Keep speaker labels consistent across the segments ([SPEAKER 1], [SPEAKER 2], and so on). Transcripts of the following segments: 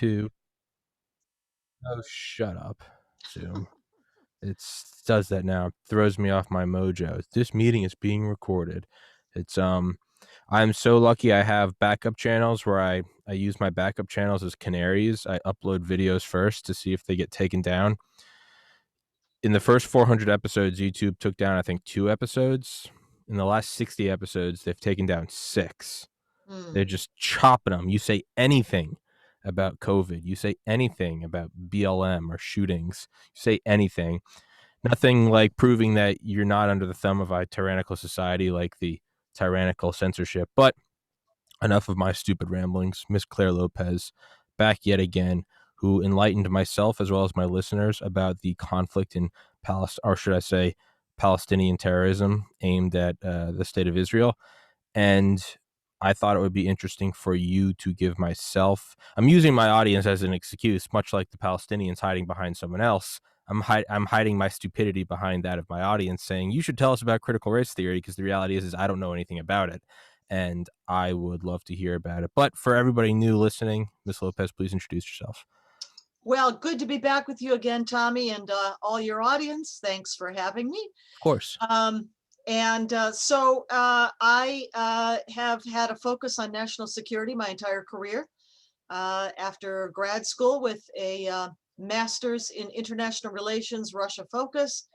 [SPEAKER 1] 2. Oh, shut up, Zoom. It does that now. It throws me off my mojo. This meeting is being recorded. It's I'm so lucky I have backup channels where I use my backup channels as canaries. I upload videos first to see if they get taken down. In the first 400 episodes, YouTube took down, I think, 2 episodes. In the last 60 episodes, they've taken down 6.
[SPEAKER 2] Mm.
[SPEAKER 1] They're just chopping them. You say anything about COVID, you say anything about BLM or shootings, you say anything. Nothing like proving that you're not under the thumb of a tyrannical society like the tyrannical censorship. But enough of my stupid ramblings. Miss Claire Lopez back yet again, who enlightened myself as well as my listeners about the conflict in Palestine, or should I say, Palestinian terrorism aimed at the state of Israel. And I thought it would be interesting for you to give myself. I'm using my audience as an excuse, much like the Palestinians hiding behind someone else. I'm hiding my stupidity behind that of my audience, saying you should tell us about critical race theory, because the reality is I don't know anything about it, and I would love to hear about it. But for everybody new listening, Ms. Lopez, please introduce yourself.
[SPEAKER 2] Well, good to be back with you again, Tommy, and all your audience. Thanks for having me.
[SPEAKER 1] Of course.
[SPEAKER 2] I have had a focus on national security my entire career. After grad school with a master's in international relations, Russia focus,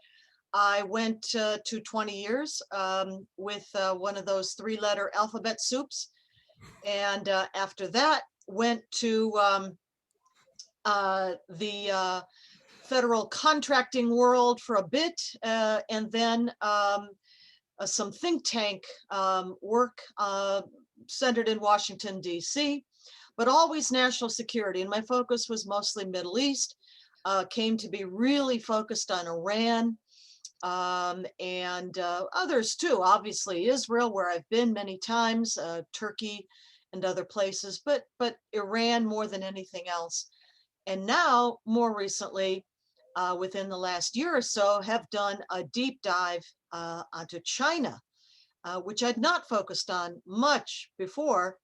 [SPEAKER 2] I went to 20 years with one of those 3-letter alphabet soups. And after that, went to the federal contracting world for a bit, and then some think tank work centered in Washington, D.C., but always national security. And my focus was mostly Middle East, came to be really focused on Iran, and others too, obviously Israel, where I've been many times, Turkey and other places, but Iran more than anything else. And now, more recently, within the last year or so, have done a deep dive onto China, which I'd not focused on much before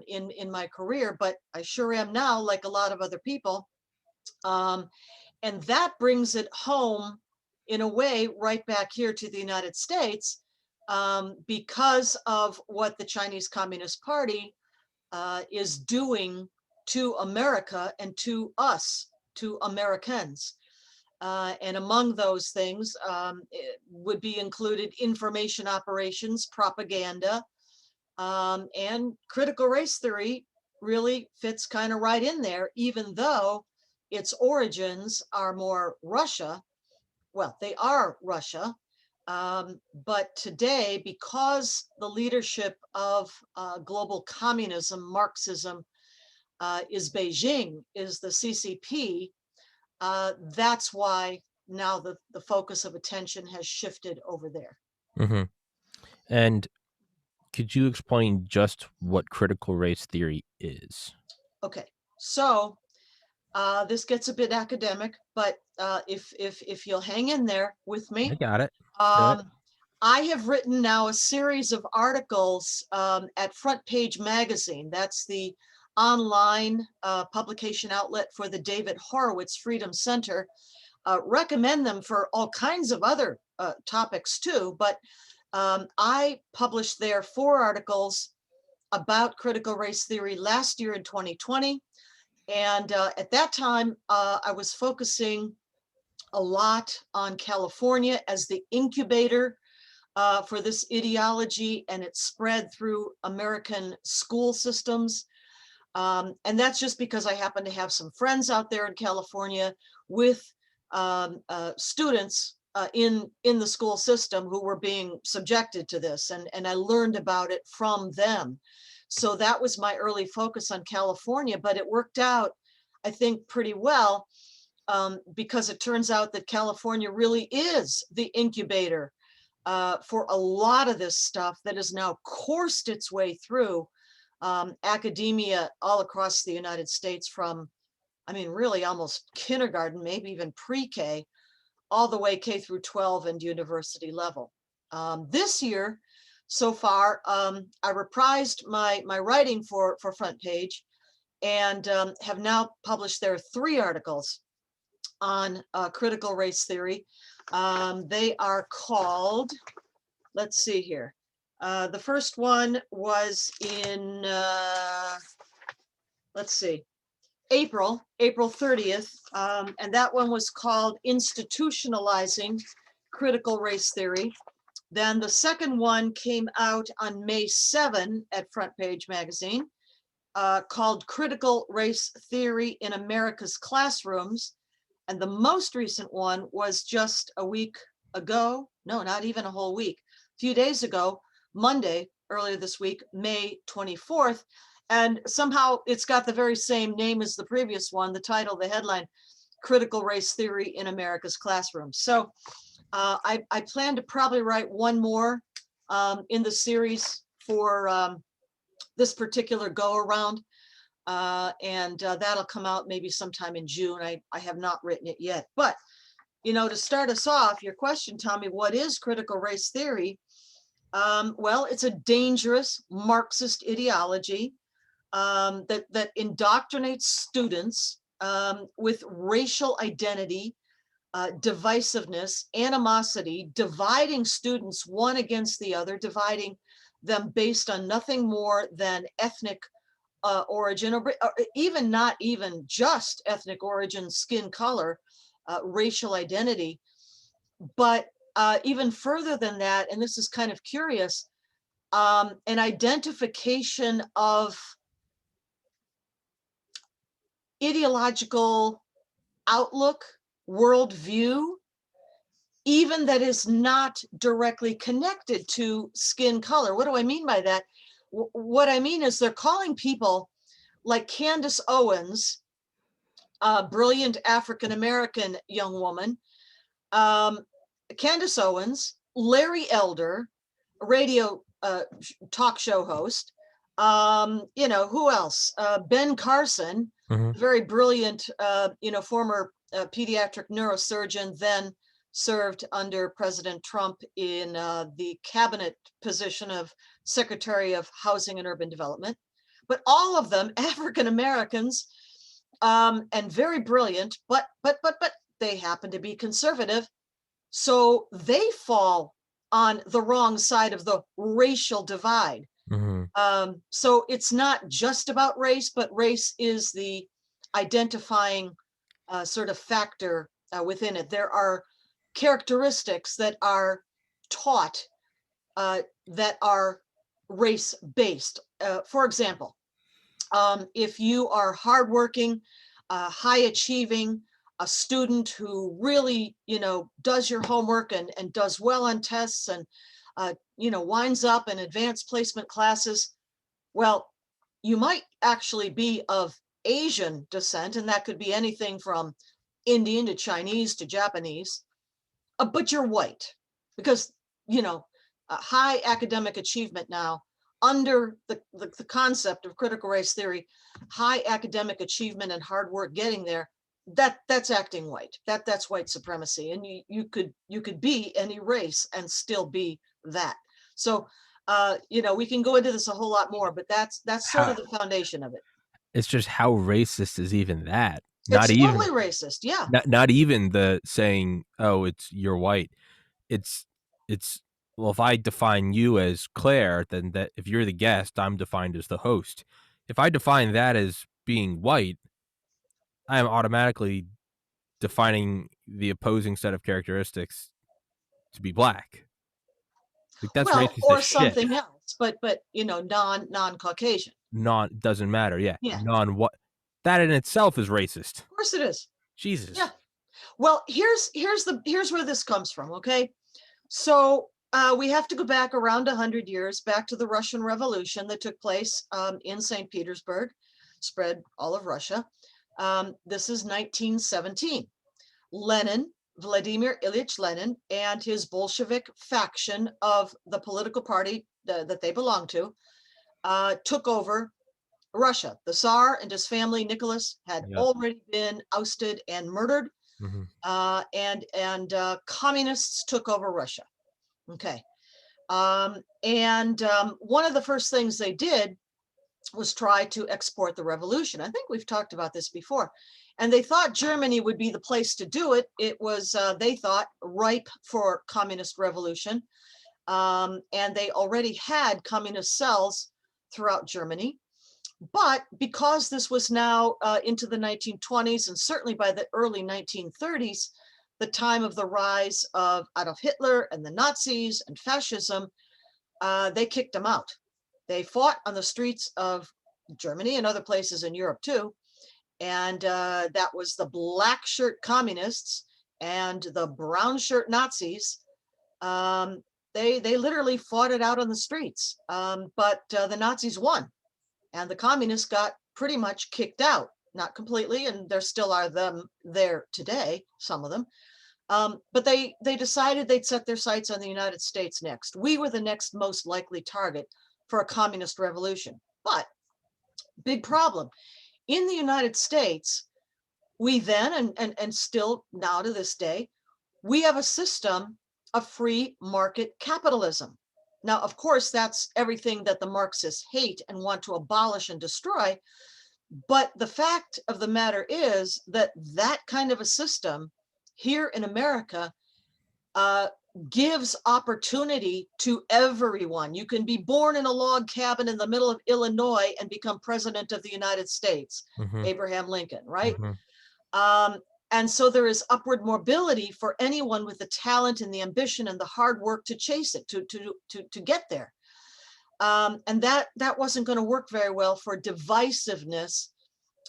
[SPEAKER 2] in my career, but I sure am now, like a lot of other people. And that brings it home, in a way, right back here to the United States, because of what the Chinese Communist Party is doing to America and to us, to Americans. And among those things would be included information operations, propaganda, and critical race theory really fits kind of right in there, even though its origins are more Russia. Well, they are Russia. But today, because the leadership of global communism, Marxism, is Beijing, is the CCP, that's why now the focus of attention has shifted over there.
[SPEAKER 1] Mm-hmm. And could you explain just what critical race theory is?
[SPEAKER 2] Okay, so this gets a bit academic, but if you'll hang in there with
[SPEAKER 1] I
[SPEAKER 2] me,
[SPEAKER 1] got it. Do it.
[SPEAKER 2] um, I have written now a series of articles at Front Page Magazine. That's the online publication outlet for the David Horowitz Freedom Center. Recommend them for all kinds of other topics too, but I published there 4 articles about critical race theory last year in 2020. And at that time, I was focusing a lot on California as the incubator for this ideology, and it spread through American school systems. And that's just because I happen to have some friends out there in California with students in the school system who were being subjected to this, and I learned about it from them. So that was my early focus on California, but it worked out, I think, pretty well, because it turns out that California really is the incubator for a lot of this stuff that has now coursed its way through academia all across the United States, from, I mean, really almost kindergarten, maybe even pre-K, all the way K through 12 and university level. This year, so far, I reprised my writing for Front Page, and have now published their 3 articles on critical race theory. They are called, let's see here. The first one was in, let's see, April 30th, and that one was called Institutionalizing Critical Race Theory. Then the second one came out on May 7 at Front Page Magazine, called Critical Race Theory in America's Classrooms. And the most recent one was just a week ago, no, not even a whole week, a few days ago, Monday, earlier this week, May 24th. And somehow it's got the very same name as the previous one, the title, the headline, Critical Race Theory in America's Classrooms. So I plan to probably write one more in the series for this particular go around. And that'll come out maybe sometime in June. I have not written it yet. But, you know, to start us off, your question, Tommy, what is critical race theory? Well, it's a dangerous Marxist ideology that indoctrinates students with racial identity, divisiveness, animosity, dividing students one against the other, dividing them based on nothing more than ethnic origin, or even not even just ethnic origin, skin color, racial identity, but even further than that, and this is kind of curious, an identification of ideological outlook, worldview, even that is not directly connected to skin color. What do I mean by that? What I mean is they're calling people like Candace Owens, a brilliant African-American young woman, Candace Owens, Larry Elder, a radio talk show host, you know, who else? Ben Carson, very brilliant, you know, former pediatric neurosurgeon, then served under President Trump in the cabinet position of Secretary of Housing and Urban Development. But all of them African Americans, and very brilliant, but they happen to be conservative, so they fall on the wrong side of the racial divide. So it's not just about race, but race is the identifying sort of factor within it. There are characteristics that are taught that are race-based. For example, if you are hardworking, high achieving, a student who really, you know, does your homework and does well on tests and, you know, winds up in advanced placement classes, well, you might actually be of Asian descent, and that could be anything from Indian to Chinese to Japanese, but you're white because, you know, high academic achievement now under the concept of critical race theory, high academic achievement and hard work getting there, that's acting white. That's white supremacy. And you could be any race and still be that. So you know, we can go into this a whole lot more, but that's sort of the foundation of it.
[SPEAKER 1] It's just how racist is even that? Not
[SPEAKER 2] It's
[SPEAKER 1] even
[SPEAKER 2] totally racist. Yeah.
[SPEAKER 1] not even the saying, "Oh, it's you're white." It's well, if I define you as Claire, then that if you're the guest, I'm defined as the host. If I define that as being white, I am automatically defining the opposing set of characteristics to be black. Like that's
[SPEAKER 2] Well,
[SPEAKER 1] racist as
[SPEAKER 2] or
[SPEAKER 1] shit.
[SPEAKER 2] something else, but you know, non-Caucasian.
[SPEAKER 1] Doesn't matter. Yeah,
[SPEAKER 2] Yeah,
[SPEAKER 1] non what that in itself is racist.
[SPEAKER 2] of course it is. Yeah.
[SPEAKER 1] Jesus.
[SPEAKER 2] Well, here's where this comes from. Okay, so we have to go back around 100 years, back to the Russian Revolution that took place in St. Petersburg, spread all of Russia. This is 1917. Lenin, Vladimir Ilyich Lenin, and his Bolshevik faction of the political party that they belonged to took over Russia. The Tsar and his family, Nicholas, had
[SPEAKER 1] Yep.
[SPEAKER 2] already been ousted and murdered, and communists took over Russia. Okay, and one of the first things they did was try to export the revolution. I think we've talked about this before. And they thought Germany would be the place to do it. It was, they thought, ripe for communist revolution. And they already had communist cells throughout Germany. But because this was now into the 1920s, and certainly by the early 1930s, the time of the rise of Adolf Hitler and the Nazis and fascism, they kicked them out. They fought on the streets of Germany and other places in Europe too. And that was the black shirt communists and the brown shirt Nazis. They literally fought it out on the streets. But the Nazis won, and the communists got pretty much kicked out. Not completely, and there still are them there today, some of them. But they decided they'd set their sights on the United States next. We were the next most likely target for a communist revolution. But big problem. In the United States, we then, and still now to this day, we have a system of free market capitalism. Now, of course, that's everything that the Marxists hate and want to abolish and destroy. But the fact of the matter is that that kind of a system here in America gives opportunity to everyone. You can be born in a log cabin in the middle of Illinois and become president of the United States, Abraham Lincoln, right? And so there is upward mobility for anyone with the talent and the ambition and the hard work to chase it, to get there. And that wasn't going to work very well for divisiveness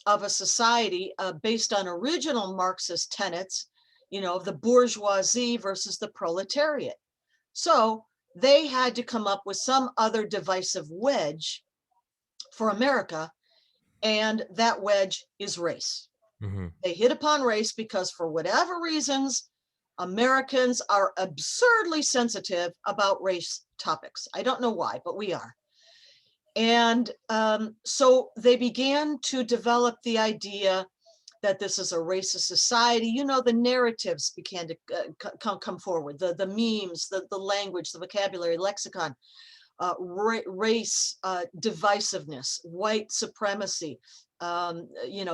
[SPEAKER 2] of a society based on original Marxist tenets, of the bourgeoisie versus the proletariat. So they had to come up with some other divisive wedge for America, and that wedge is race. They hit upon race because for whatever reasons, Americans are absurdly sensitive about race topics. I don't know why, but we are. And so they began to develop the idea that this is a racist society. The narratives began to come forward, the memes, the language, the vocabulary, lexicon, race divisiveness, white supremacy,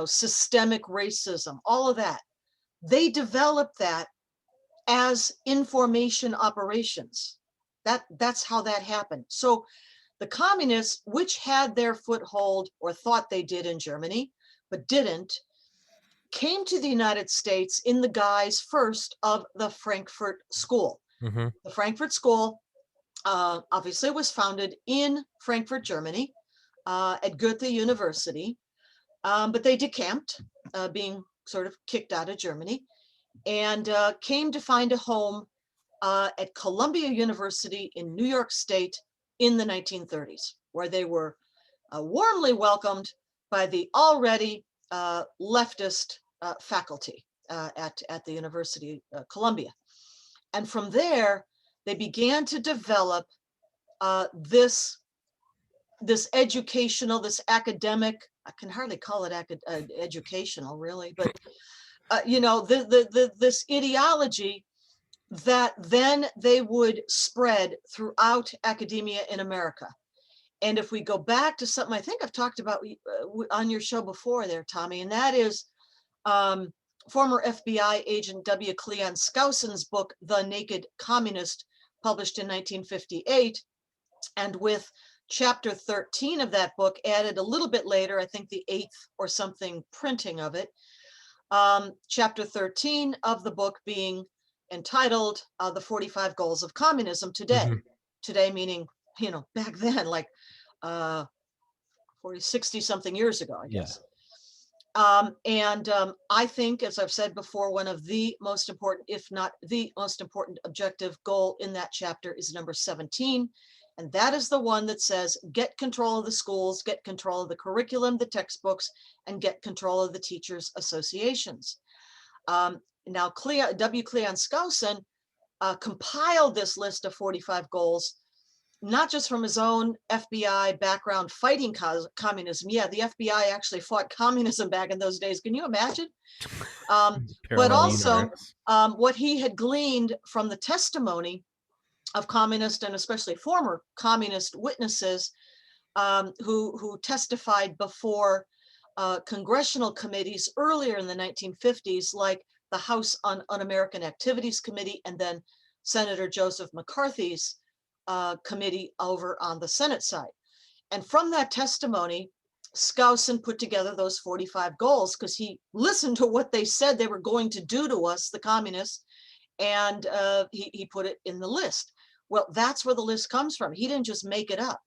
[SPEAKER 2] systemic racism, all of that. They developed that as information operations. That's how that happened. So the communists, which had their foothold or thought they did in Germany, but didn't, came to the United States in the guise first of the Frankfurt School. The Frankfurt School obviously was founded in Frankfurt, Germany, at Goethe University, but they decamped, being sort of kicked out of Germany, and came to find a home at Columbia University in New York State in the 1930s, where they were warmly welcomed by the already leftist faculty at the University of Columbia. And from there, they began to develop this educational, this academic, I can hardly call it educational really, but this ideology that then they would spread throughout academia in America. And if we go back to something I think I've talked about on your show before there, Tommy, and that is former FBI agent W. Cleon Skousen's book, The Naked Communist, published in 1958. And with chapter 13 of that book added a little bit later, I think the 8th or something printing of it, chapter 13 of the book being entitled The 45 Goals of Communism Today. Today meaning, back then, like 60 something years ago, I guess. I think, as I've said before, one of the most important, if not the most important objective goal in that chapter is number 17. And that is the one that says, get control of the schools, get control of the curriculum, the textbooks, and get control of the teachers' associations. Now, W. Cleon Skousen compiled this list of 45 goals, not just from his own FBI background fighting communism. Yeah, the FBI actually fought communism back in those days. Can you imagine? But also what he had gleaned from the testimony of communist and especially former communist witnesses who testified before congressional committees earlier in the 1950s, like the House Un-American Activities Committee, and then Senator Joseph McCarthy's committee over on the Senate side. And from that testimony, Skousen put together those 45 goals because he listened to what they said they were going to do to us, the communists, and he put it in the list. Well, that's where the list comes from. He didn't just make it up.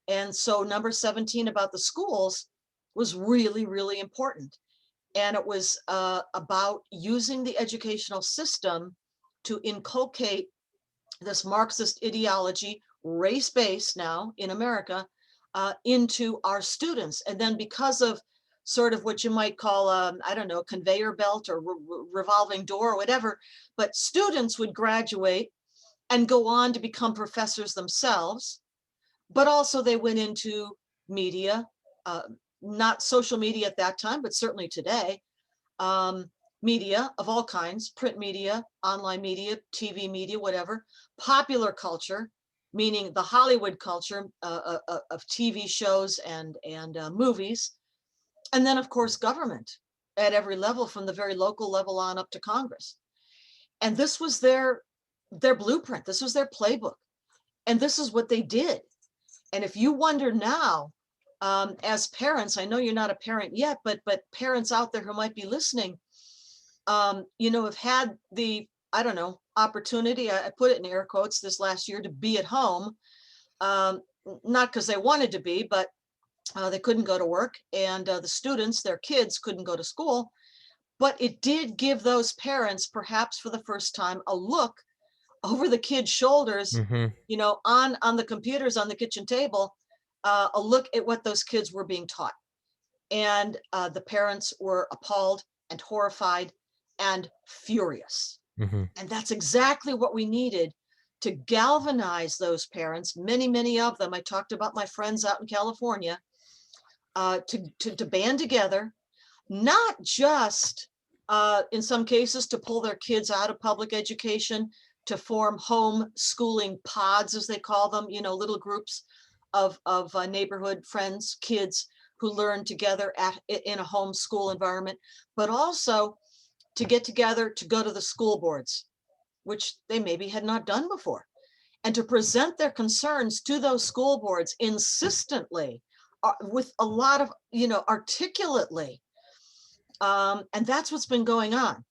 [SPEAKER 2] And so number 17 about the schools was really, really important. And it was about using the educational system to inculcate this Marxist ideology, race-based now in America, into our students. And then because of sort of what you might call, I don't know, conveyor belt or revolving door or whatever, but students would graduate and go on to become professors themselves, but also they went into media, not social media at that time, but certainly today, media of all kinds, print media, online media, TV media, whatever, popular culture, meaning the Hollywood culture of TV shows and movies, and then of course government at every level, from the very local level on up to Congress. And this was their blueprint, this was their playbook, and this is what they did. And if you wonder now, as parents, I know you're not a parent yet, but parents out there who might be listening, you know, have had the, I don't know, opportunity, I put it in air quotes, this last year to be at home, not because they wanted to be, but they couldn't go to work, and the students, their kids, couldn't go to school. But it did give those parents, perhaps for the first time, a look over the kids' shoulders, you know, on the computers on the kitchen table, a look at what those kids were being taught. And the parents were appalled and horrified and furious. And that's exactly what we needed to galvanize those parents, many of them. I talked about my friends out in California, to band together, not just in some cases to pull their kids out of public education, to form home schooling pods, as they call them, you know, little groups of neighborhood friends, kids who learn together in a home school environment, but also to get together to go to the school boards, which they maybe had not done before, and to present their concerns to those school boards insistently, with a lot of, you know, articulately. And that's what's been going on.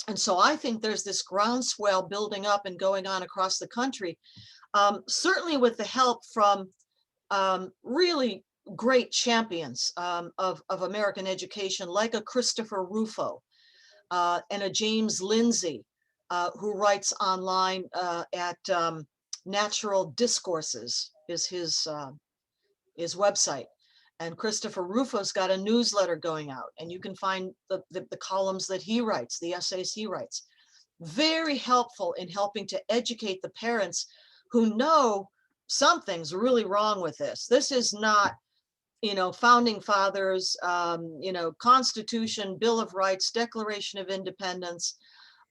[SPEAKER 2] And so I think there's this groundswell building up and going on across the country, certainly with the help from really great champions of American education, like a Christopher Rufo and a James Lindsay, who writes online at Natural Discourses is his website. And Christopher Rufo's got a newsletter going out, and you can find the columns that he writes, the essays he writes. Very helpful in helping to educate the parents who know something's really wrong with this. This is not, you know, founding fathers, you know, Constitution, Bill of Rights, Declaration of Independence,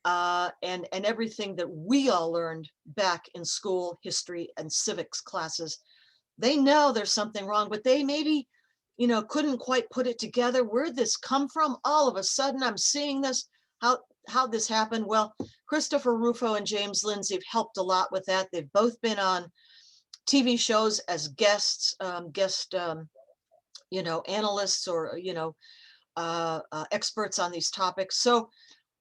[SPEAKER 2] and everything that we all learned back in school history and civics classes. They know there's something wrong, but they maybe, you know, couldn't quite put it together. Where'd this come from? All of a sudden I'm seeing this, how this happened. Well, Christopher Rufo and James Lindsay have helped a lot with that. They've both been on TV shows as guests, you know, analysts or, you know, experts on these topics. So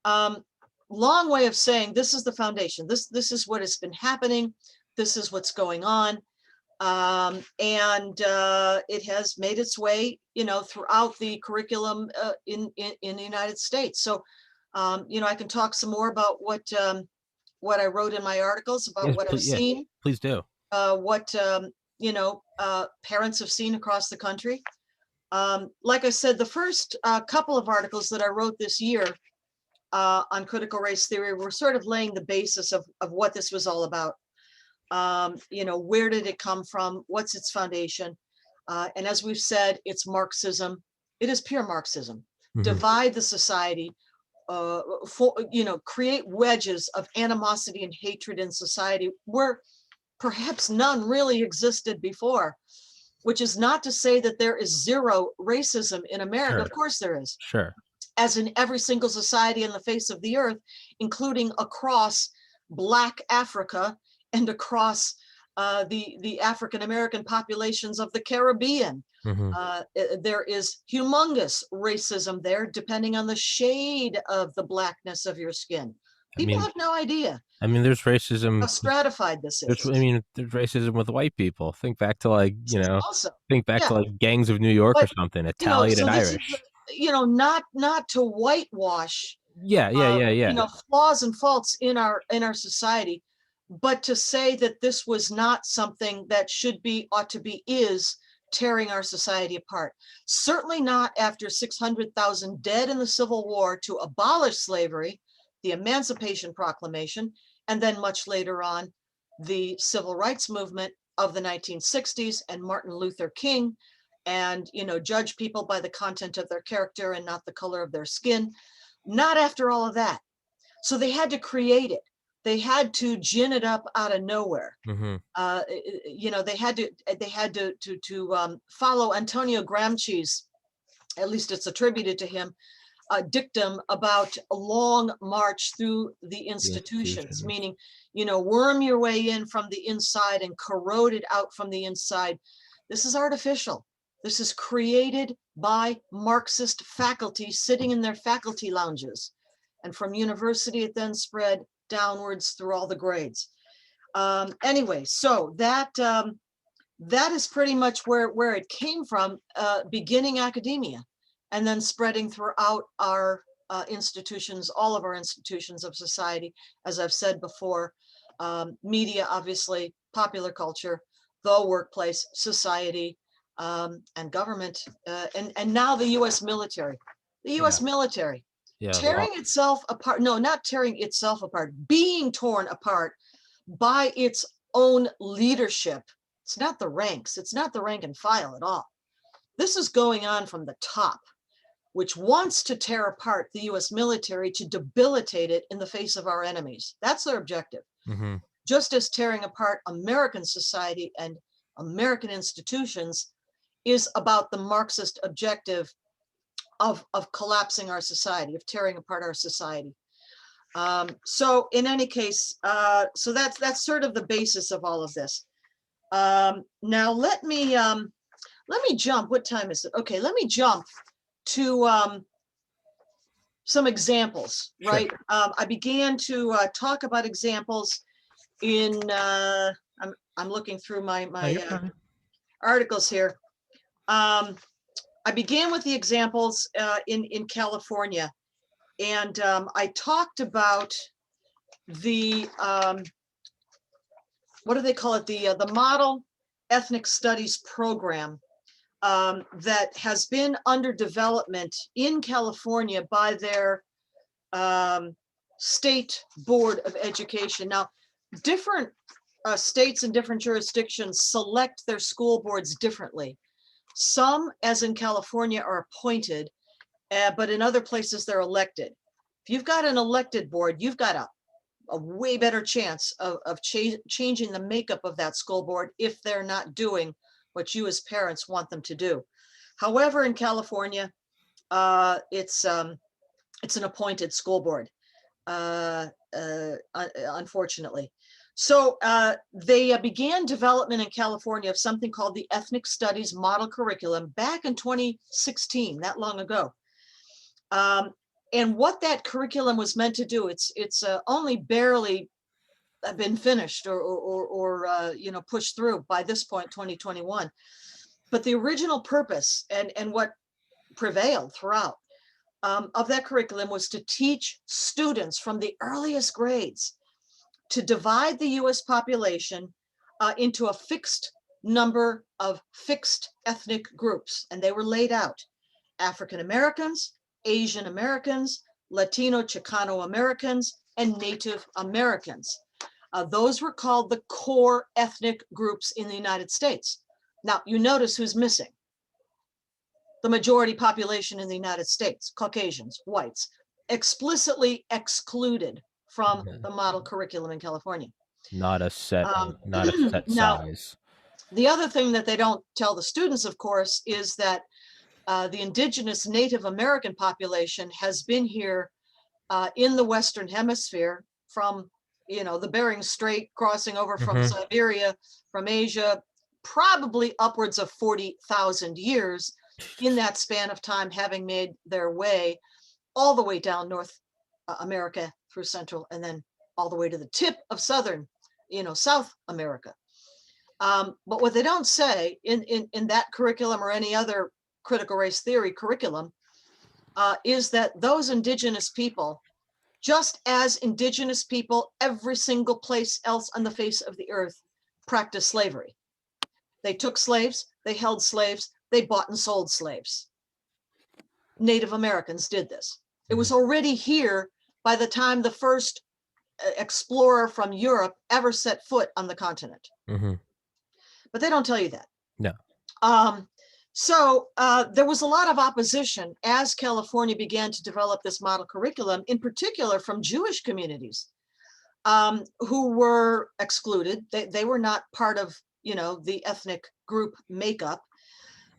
[SPEAKER 2] long way of saying this is the foundation. This is what has been happening. This is what's going on. And it has made its way, you know, throughout the curriculum in the United States. So, you know, I can talk some more about what I wrote in my articles about
[SPEAKER 1] Yes,
[SPEAKER 2] what I've
[SPEAKER 1] yeah,
[SPEAKER 2] seen,
[SPEAKER 1] please do.
[SPEAKER 2] what you know, parents have seen across the country. Like I said, the first couple of articles that I wrote this year on critical race theory were sort of laying the basis of what this was all about. You know, where did it come from? What's its foundation? And as we've said, it's Marxism. It is pure Marxism. Divide the society, you know, create wedges of animosity and hatred in society where perhaps none really existed before. which is not to say that there is zero racism in America.
[SPEAKER 1] Sure.
[SPEAKER 2] Of course there is,
[SPEAKER 1] Sure.
[SPEAKER 2] as in every single society on the face of the earth, including across Black Africa and across the African American populations of the Caribbean.
[SPEAKER 1] Hmm.
[SPEAKER 2] There is humongous racism there, depending on the shade of the blackness of your skin.
[SPEAKER 1] I
[SPEAKER 2] People
[SPEAKER 1] mean,
[SPEAKER 2] have no idea
[SPEAKER 1] there's racism.
[SPEAKER 2] how stratified this
[SPEAKER 1] There's,
[SPEAKER 2] is.
[SPEAKER 1] I mean, there's racism with white people. Think back to like,
[SPEAKER 2] Also, yeah,
[SPEAKER 1] gangs of New York or
[SPEAKER 2] but
[SPEAKER 1] something, Italian
[SPEAKER 2] so
[SPEAKER 1] and
[SPEAKER 2] this is,
[SPEAKER 1] Irish.
[SPEAKER 2] not to whitewash
[SPEAKER 1] Yeah, yeah, yeah, yeah.
[SPEAKER 2] flaws and faults in our society, but to say that this was not something that ought to be, is tearing our society apart. Certainly not after 600,000 dead in the Civil War to abolish slavery, the Emancipation Proclamation, and then much later on, the Civil Rights Movement of the 1960s and Martin Luther King, and judge people by the content of their character and not the color of their skin. Not after all of that. So they had to create it. They had to gin it up out of nowhere.
[SPEAKER 1] Hmm.
[SPEAKER 2] They had to follow Antonio Gramsci's, at least it's attributed to him, a dictum about a long march through the
[SPEAKER 1] The
[SPEAKER 2] institutions,
[SPEAKER 1] institutions.
[SPEAKER 2] meaning, worm your way in from the inside and corrode it out from the inside. This is artificial. This is created by Marxist faculty sitting in their faculty lounges. And from university, it then spread downwards through all the grades. Anyway, so that is pretty much where it came from, beginning academia, and then spreading throughout our institutions, all of our institutions of society, as I've said before, media, obviously, popular culture, the workplace, society, and government, and now the U.S. military. The U.S.
[SPEAKER 1] Yeah.
[SPEAKER 2] military
[SPEAKER 1] Yeah.
[SPEAKER 2] tearing itself apart. No, not tearing itself apart, being torn apart by its own leadership. It's not the ranks. It's not the rank and file at all. This is going on from the top, which wants to tear apart the U.S. military to debilitate it in the face of our enemies. That's their objective.
[SPEAKER 1] Hmm.
[SPEAKER 2] Just as tearing apart American society and American institutions is about the Marxist objective of collapsing our society, of tearing apart our society. So in any case, so that's sort of the basis of all of this. Now let me jump. What time is it? Okay, let me jump to some examples,
[SPEAKER 1] Sure.
[SPEAKER 2] right? I began to talk about examples in, I'm looking through
[SPEAKER 1] No,
[SPEAKER 2] my
[SPEAKER 1] you're fine.
[SPEAKER 2] articles here. I began with the examples in California, and I talked about the, what do they call it? The Model Ethnic Studies program that has been under development in California by their state board of education. Now, different states and different jurisdictions select their school boards differently. Some, as in California, are appointed, but in other places they're elected. If you've got an elected board, you've got a way better chance of changing the makeup of that school board if they're not doing what you as parents want them to do. However, in California, it's an appointed school board, unfortunately. So they began development in California of something called the Ethnic Studies Model Curriculum back in 2016, that long ago. And what that curriculum was meant to do, it's only barely been finished or pushed through by this point, 2021. But the original purpose and what prevailed throughout of that curriculum was to teach students from the earliest grades to divide the US population into a fixed number of fixed ethnic groups. And they were laid out: African Americans, Asian Americans, Latino Chicano Americans, and Native Americans. Those were called the core ethnic groups in the United States. Now, you notice who's missing. The majority population in the United States, Caucasians, whites, explicitly excluded from the model curriculum in California.
[SPEAKER 1] Not a set,
[SPEAKER 2] Um,
[SPEAKER 1] not a set
[SPEAKER 2] now,
[SPEAKER 1] size.
[SPEAKER 2] The other thing that they don't tell the students, of course, is that the indigenous Native American population has been here in the Western Hemisphere from, the Bering Strait, crossing over from
[SPEAKER 1] Hmm.
[SPEAKER 2] Siberia, from Asia, probably upwards of 40,000 years in that span of time, having made their way all the way down North America through Central, and then all the way to the tip of Southern, South America. But what they don't say in that curriculum or any other critical race theory curriculum is that those indigenous people, just as indigenous people every single place else on the face of the earth, practice slavery. They took slaves, they held slaves, they bought and sold slaves. Native Americans did this. It was already here by the time the first explorer from Europe ever set foot on the continent.
[SPEAKER 1] Hmm.
[SPEAKER 2] But they don't tell you that.
[SPEAKER 1] No.
[SPEAKER 2] So there was a lot of opposition as California began to develop this model curriculum, in particular from Jewish communities who were excluded. They were not part of, the ethnic group makeup.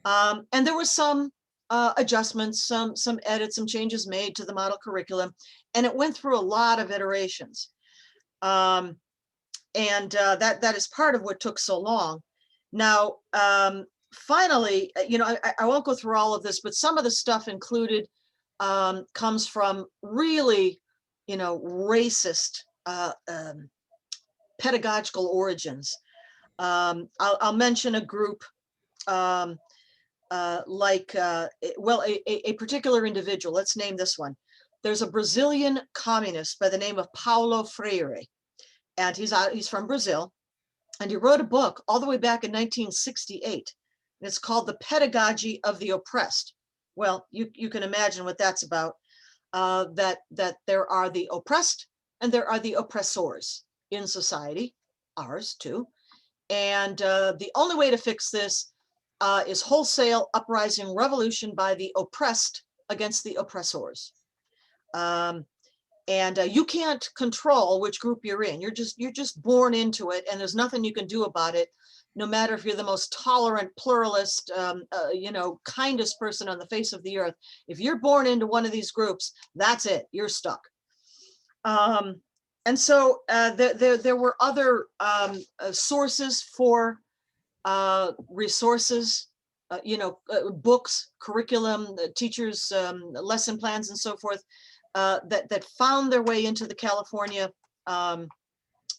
[SPEAKER 2] And there was some adjustments, some edits, some changes made to the model curriculum, and it went through a lot of iterations. And that is part of what took so long. Now, finally, I won't go through all of this, but some of the stuff included comes from really, racist pedagogical origins. I'll mention a group a particular individual. Let's name this one. There's a Brazilian communist by the name of Paulo Freire, and he's from Brazil, and he wrote a book all the way back in 1968, and it's called The Pedagogy of the Oppressed. Well, you can imagine what that's about. That there are the oppressed and there are the oppressors in society, ours too. And the only way to fix this is wholesale uprising revolution by the oppressed against the oppressors. And you can't control which group you're in. You're just born into it, and there's nothing you can do about it, no matter if you're the most tolerant, pluralist, kindest person on the face of the earth. If you're born into one of these groups, that's it. You're stuck. And so there were other sources for resources, books, curriculum, teachers, lesson plans, and so forth, that found their way into the California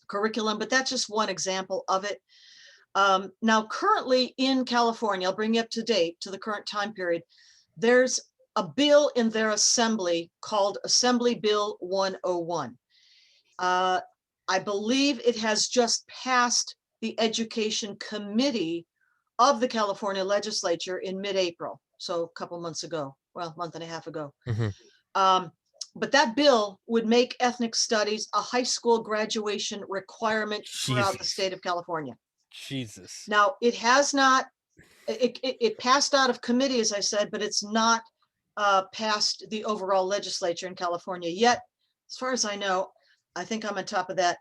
[SPEAKER 2] curriculum, but that's just one example of it. Now, currently in California, I'll bring you up to date to the current time period, there's a bill in their assembly called Assembly Bill 101. I believe it has just passed the Education Committee of the California legislature in mid-April, so a couple months ago, well, a month and a half ago. But that bill would make ethnic studies a high school graduation requirement throughout the state of California.
[SPEAKER 1] Jesus.
[SPEAKER 2] Now, it has not, it passed out of committee, as I said, but it's not passed the overall legislature in California yet. As far as I know, I think I'm on top of that.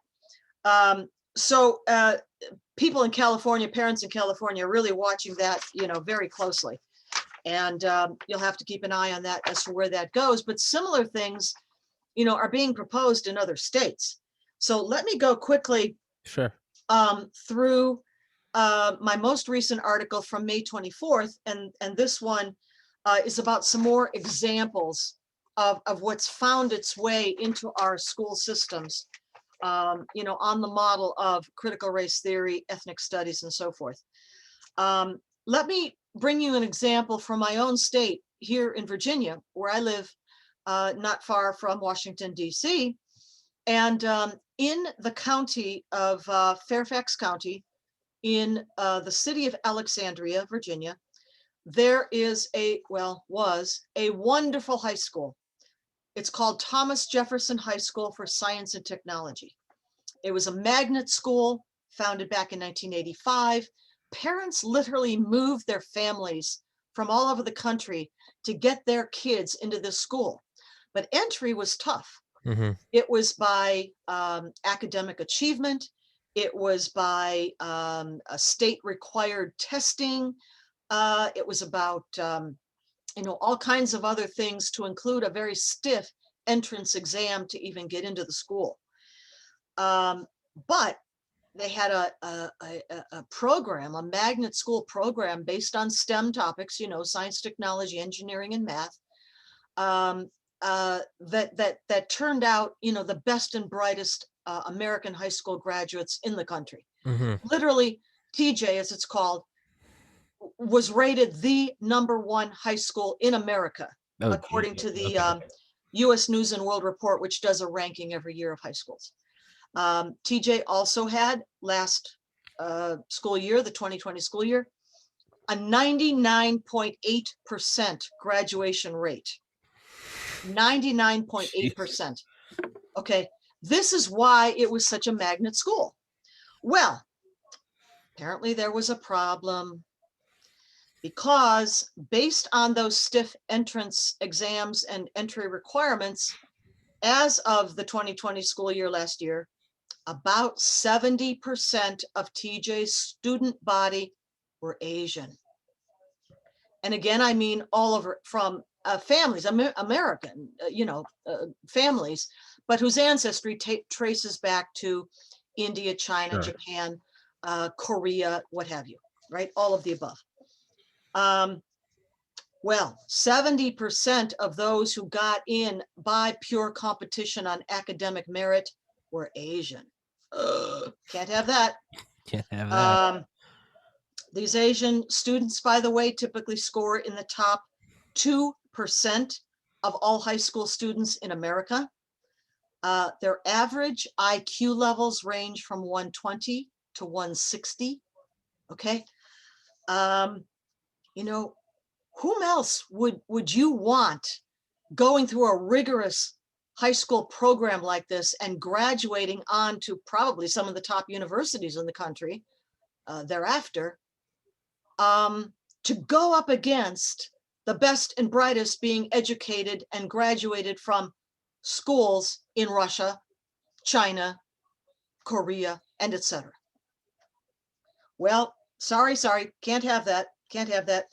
[SPEAKER 2] So people in California, parents in California are really watching that, very closely. And you'll have to keep an eye on that as to where that goes. But similar things, are being proposed in other states. So let me go quickly through my most recent article from May 24th. And this one is about some more examples of what's found its way into our school systems, on the model of critical race theory, ethnic studies, and so forth. Let me bring you an example from my own state here in Virginia, where I live not far from Washington, D.C. And in the county of Fairfax County, in the city of Alexandria, Virginia, there is was a wonderful high school. It's called Thomas Jefferson High School for Science and Technology. It was a magnet school founded back in 1985. Parents literally moved their families from all over the country to get their kids into this school. But entry was tough. It was by academic achievement. It was by a state required testing. It was about, all kinds of other things to include a very stiff entrance exam to even get into the school. But they had a program, a magnet school program based on STEM topics, science, technology, engineering, and math. That turned out, the best and brightest American high school graduates in the country.
[SPEAKER 1] Mm-hmm.
[SPEAKER 2] Literally, TJ, as it's called, was rated the #1 high school in America,
[SPEAKER 1] Oh,
[SPEAKER 2] according
[SPEAKER 1] geez.
[SPEAKER 2] to the
[SPEAKER 1] Okay.
[SPEAKER 2] U.S. News and World Report, which does a ranking every year of high schools. TJ also had last school year, the 2020 school year, a 99.8% graduation rate. 99.8%. Okay, this is why it was such a magnet school. Well, apparently there was a problem, because based on those stiff entrance exams and entry requirements, as of the 2020 school year last year, about 70% of TJ's student body were Asian. And again, I mean all over, from families, American, families, but whose ancestry traces back to India, China,
[SPEAKER 1] Sure.
[SPEAKER 2] Japan, Korea, what have you, right? All of the above. Well, 70% of those who got in by pure competition on academic merit were Asian. Can't have that.
[SPEAKER 1] Can't have that.
[SPEAKER 2] These Asian students, by the way, typically score in the top 2% of all high school students in America. Their average IQ levels range from 120 to 160. Okay. Whom else would you want going through a rigorous high school program like this and graduating on to probably some of the top universities in the country thereafter, to go up against the best and brightest being educated and graduated from schools in Russia, China, Korea, and etc. Well, sorry, can't have that, can't have that.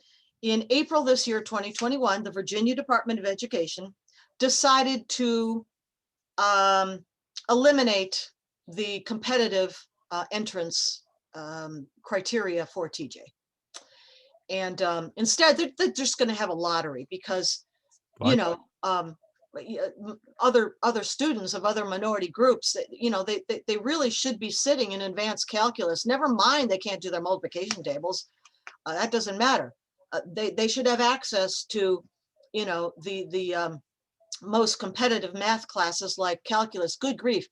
[SPEAKER 2] In April this year, 2021, the Virginia Department of Education decided to eliminate the competitive entrance criteria for TJ. And instead, they're just going to have a lottery, because,
[SPEAKER 1] What?
[SPEAKER 2] other students of other minority groups, they really should be sitting in advanced calculus. Never mind, they can't do their multiplication tables. That doesn't matter. They should have access to, the most competitive math classes like calculus. Good grief.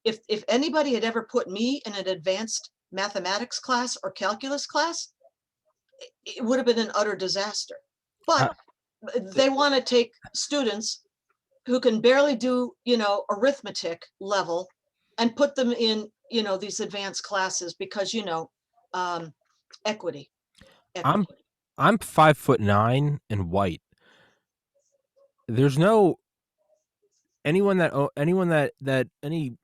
[SPEAKER 2] If anybody had ever put me in an advanced mathematics class or calculus class, it would have been an utter disaster.
[SPEAKER 1] Uh,
[SPEAKER 2] But they want to take students who can barely do, arithmetic level, and put them in, these advanced classes, because, equity.
[SPEAKER 1] I'm
[SPEAKER 2] Equity.
[SPEAKER 1] I'm 5'9" and white. There's no anyone that any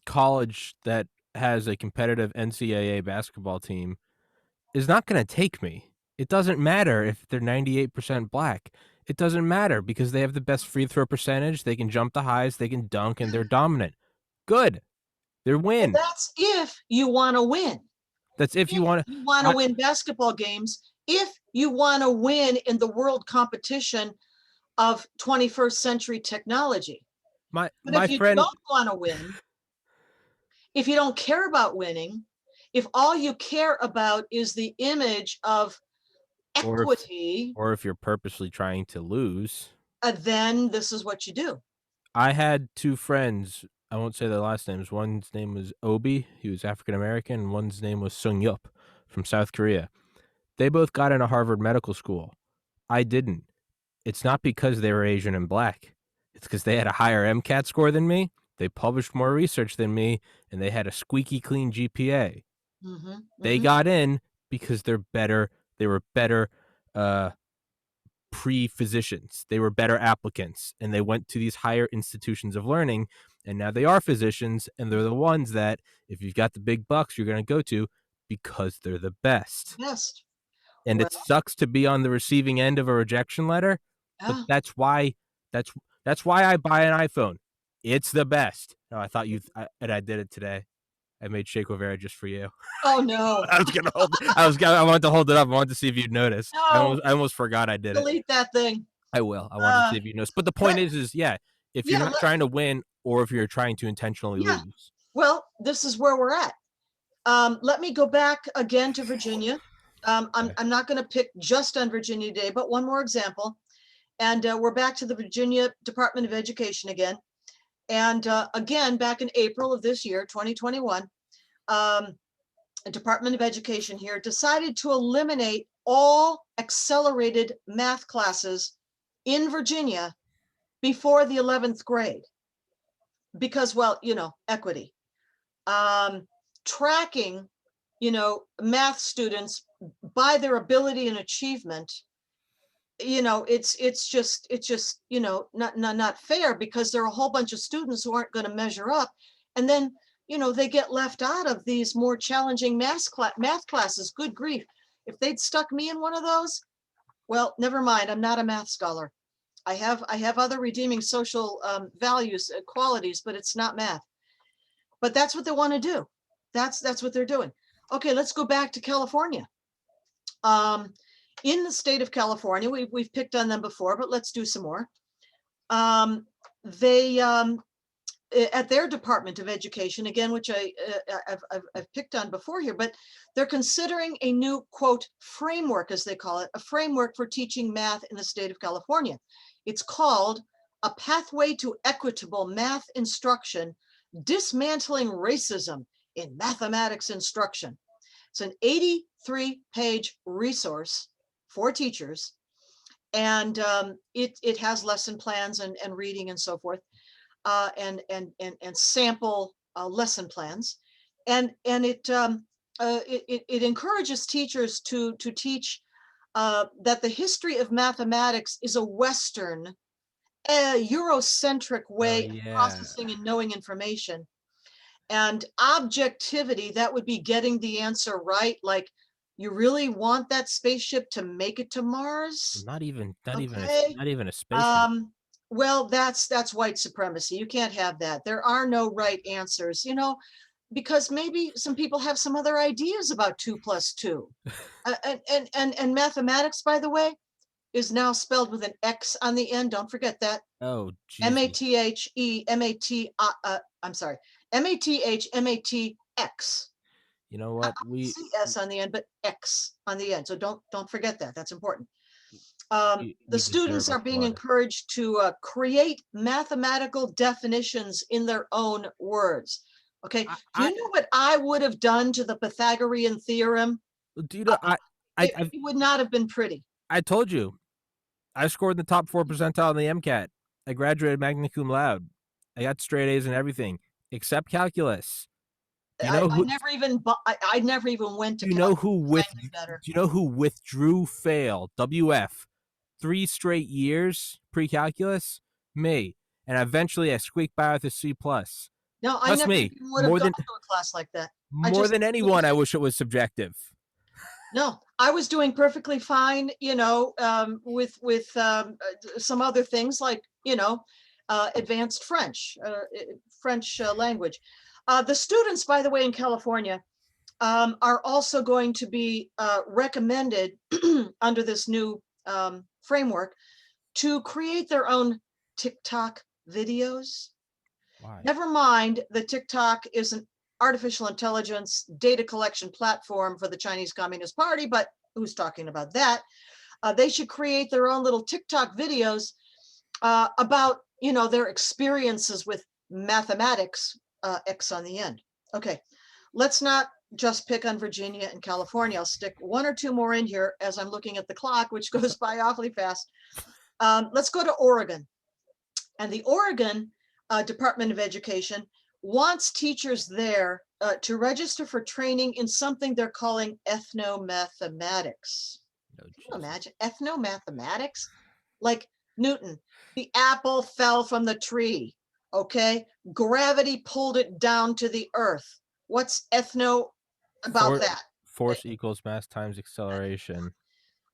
[SPEAKER 1] college that has a competitive NCAA basketball team is not going to take me. It doesn't matter if they're 98% black. It doesn't matter, because they have the best free throw percentage. They can jump the highs, they can dunk, and they're dominant. Good. They
[SPEAKER 2] And
[SPEAKER 1] win.
[SPEAKER 2] that's if you want to win.
[SPEAKER 1] That's if you
[SPEAKER 2] If
[SPEAKER 1] want
[SPEAKER 2] you want to
[SPEAKER 1] to.
[SPEAKER 2] win basketball games, if you want to win in the world competition of 21st century technology. But
[SPEAKER 1] My
[SPEAKER 2] if you
[SPEAKER 1] friend,
[SPEAKER 2] don't want to win, if you don't care about winning, if all you care about is the image of
[SPEAKER 1] or
[SPEAKER 2] equity,
[SPEAKER 1] if you're purposely trying to lose.
[SPEAKER 2] then this is what you do.
[SPEAKER 1] I had two friends. I won't say their last names. One's name was Obi. He was African American. And one's name was Sung Yup from South Korea. They both got into Harvard Medical School. I didn't. It's not because they were Asian and black. It's because they had a higher MCAT score than me. They published more research than me, and they had a squeaky clean GPA.
[SPEAKER 2] Mm-hmm,
[SPEAKER 1] They
[SPEAKER 2] mm-hmm.
[SPEAKER 1] got in because they're better. They were better pre-physicians. They were better applicants, and they went to these higher institutions of learning, and now they are physicians, and they're the ones that, if you've got the big bucks, you're going to go to because they're the best.
[SPEAKER 2] Best.
[SPEAKER 1] And it
[SPEAKER 2] Well,
[SPEAKER 1] sucks to be on the receiving end of a rejection letter, but
[SPEAKER 2] yeah.
[SPEAKER 1] that's that's why I buy an iPhone. It's the best. No, I thought and I did it today. I made Shea Guevara just for you.
[SPEAKER 2] Oh, no.
[SPEAKER 1] I wanted to hold it up. I wanted to see if you'd notice.
[SPEAKER 2] No.
[SPEAKER 1] I almost forgot I did it.
[SPEAKER 2] Delete that thing.
[SPEAKER 1] I will. I wanted to
[SPEAKER 2] Uh,
[SPEAKER 1] see if you noticed. But the point
[SPEAKER 2] let
[SPEAKER 1] is, yeah, if you're
[SPEAKER 2] yeah,
[SPEAKER 1] not trying to win or if you're trying to intentionally
[SPEAKER 2] yeah.
[SPEAKER 1] lose.
[SPEAKER 2] Well, this is where we're at. Let me go back again to Virginia.
[SPEAKER 1] Okay.
[SPEAKER 2] I'm not going to pick just on Virginia today, but one more example. And we're back to the Virginia Department of Education again. And again, back in April of this year, 2021, the Department of Education here decided to eliminate all accelerated math classes in Virginia before the 11th grade because, well, equity. Tracking, math students by their ability and achievement, it's just not fair because there are a whole bunch of students who aren't going to measure up, and then they get left out of these more challenging math classes. Good grief, if they'd stuck me in one of those, well, never mind, I'm not a math scholar. I have other redeeming social values, qualities, but it's not math. But that's what they want to do. That's what they're doing. Okay, let's go back to California. In the state of California, we've picked on them before, but let's do some more. They at their Department of Education, again, which I've picked on before here, but they're considering a new, quote, framework, as they call it, a framework for teaching math in the state of California. It's called A Pathway to Equitable Math Instruction, Dismantling Racism in Mathematics Instruction. It's an 83-page resource for teachers, and it has lesson plans and reading and so forth, and sample lesson plans, and it encourages teachers to teach that the history of mathematics is a Western, Eurocentric
[SPEAKER 1] Oh
[SPEAKER 2] way of
[SPEAKER 1] yeah.
[SPEAKER 2] processing and knowing information. And objectivity, that would be getting the answer right. Like, you really want that spaceship to make it to Mars? Okay.
[SPEAKER 1] Not even a spaceship.
[SPEAKER 2] Um, well, that's white supremacy. You can't have that. There are no right answers, because maybe some people have some other ideas about 2 plus 2. And mathematics, by the way, is now spelled with an X on the end. Don't forget that.
[SPEAKER 1] Oh Jesus.
[SPEAKER 2] M-A-T-H-E-M-A-T, I'm sorry, M-A-T-H-M-A-T-X.
[SPEAKER 1] You know
[SPEAKER 2] Not
[SPEAKER 1] what?
[SPEAKER 2] C-S on the end, but X on the end. So don't forget that. That's important. The
[SPEAKER 1] You deserve
[SPEAKER 2] students are being
[SPEAKER 1] applause.
[SPEAKER 2] encouraged to create mathematical definitions in their own words. Okay. Do
[SPEAKER 1] I
[SPEAKER 2] you know what I would have done to the Pythagorean theorem?
[SPEAKER 1] do you
[SPEAKER 2] Uh,
[SPEAKER 1] know
[SPEAKER 2] it would not have been pretty.
[SPEAKER 1] I told you I scored in the top 4 percentile in the MCAT. I graduated magna cum laude. I got straight A's and everything except calculus. Do you know
[SPEAKER 2] I
[SPEAKER 1] who?
[SPEAKER 2] never even I never even went
[SPEAKER 1] Do
[SPEAKER 2] to
[SPEAKER 1] you know
[SPEAKER 2] calculus
[SPEAKER 1] who
[SPEAKER 2] because I
[SPEAKER 1] with?
[SPEAKER 2] knew better.
[SPEAKER 1] Do you know who withdrew fail? WF 3 straight years pre-calculus. Me, and eventually I squeaked by with a C plus.
[SPEAKER 2] No, I
[SPEAKER 1] Trust
[SPEAKER 2] never
[SPEAKER 1] me,
[SPEAKER 2] even would have gone to a class like that. I
[SPEAKER 1] more
[SPEAKER 2] just
[SPEAKER 1] than anyone, I wish it was subjective.
[SPEAKER 2] No, I was doing perfectly fine, with some other things like, advanced French, French language. The students, by the way, in California, are also going to be recommended under this new framework to create their own TikTok videos.
[SPEAKER 1] Why?
[SPEAKER 2] Never mind, the TikTok is an artificial intelligence data collection platform for the Chinese Communist Party, but who's talking about that? They should create their own little TikTok videos about, their experiences with mathematics, X on the end. Okay, let's not just pick on Virginia and California. I'll stick one or two more in here as I'm looking at the clock, which goes by awfully fast. Let's go to Oregon. And the Oregon Department of Education wants teachers there to register for training in something they're calling ethnomathematics.
[SPEAKER 1] Oh,
[SPEAKER 2] Can you
[SPEAKER 1] Jesus.
[SPEAKER 2] imagine ethnomathematics? Like Newton, the apple fell from the tree. Okay. Gravity pulled it down to the earth. What's ethno about
[SPEAKER 1] For,
[SPEAKER 2] that?
[SPEAKER 1] force equals mass times acceleration.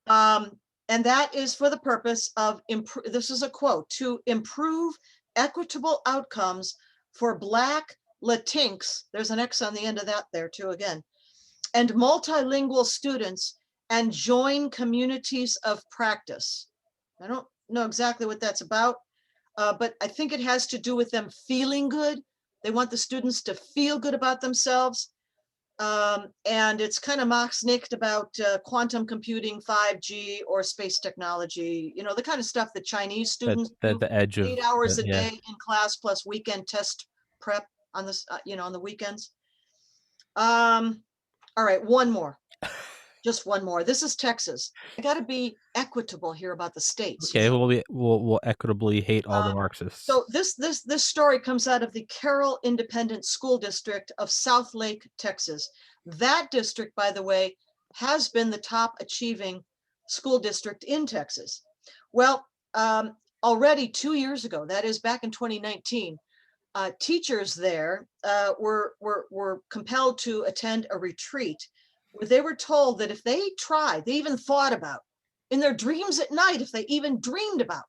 [SPEAKER 2] Um, and that is for the purpose of, this is a quote, to improve equitable outcomes for Black, Latinx, there's an X on the end of that there too again, and multilingual students, and join communities of practice. I don't know exactly what that's about, but I think it has to do with them feeling good. They want the students to feel good about themselves. And it's kind of mock-snicked about quantum computing, 5G, or space technology, the kind of stuff that Chinese
[SPEAKER 1] That
[SPEAKER 2] students
[SPEAKER 1] that
[SPEAKER 2] do
[SPEAKER 1] the edge of
[SPEAKER 2] 8 hours a
[SPEAKER 1] yeah.
[SPEAKER 2] day in class plus weekend test prep on this, on the weekends. All right, one more, just one more. This is Texas. I got to be equitable here about the states.
[SPEAKER 1] Okay, we'll equitably hate all the Marxists.
[SPEAKER 2] So this story comes out of the Carroll Independent School District of South Lake, Texas. That district, by the way, has been the top achieving school district in Texas. Well, already 2 years ago, that is back in 2019, teachers there were compelled to attend a retreat where they were told that if they tried, they even thought about in their dreams at night, if they even dreamed about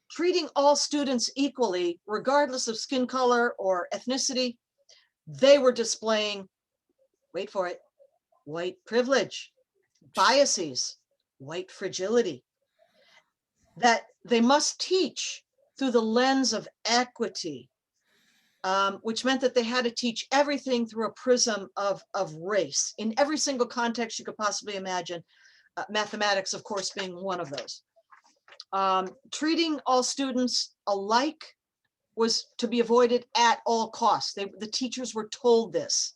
[SPEAKER 2] treating all students equally, regardless of skin color or ethnicity, they were displaying, wait for it, white privilege, biases, white fragility, that they must teach through the lens of equity, which meant that they had to teach everything through a prism of race in every single context you could possibly imagine, mathematics, of course, being one of those. Treating all students alike was to be avoided at all costs. The teachers were told this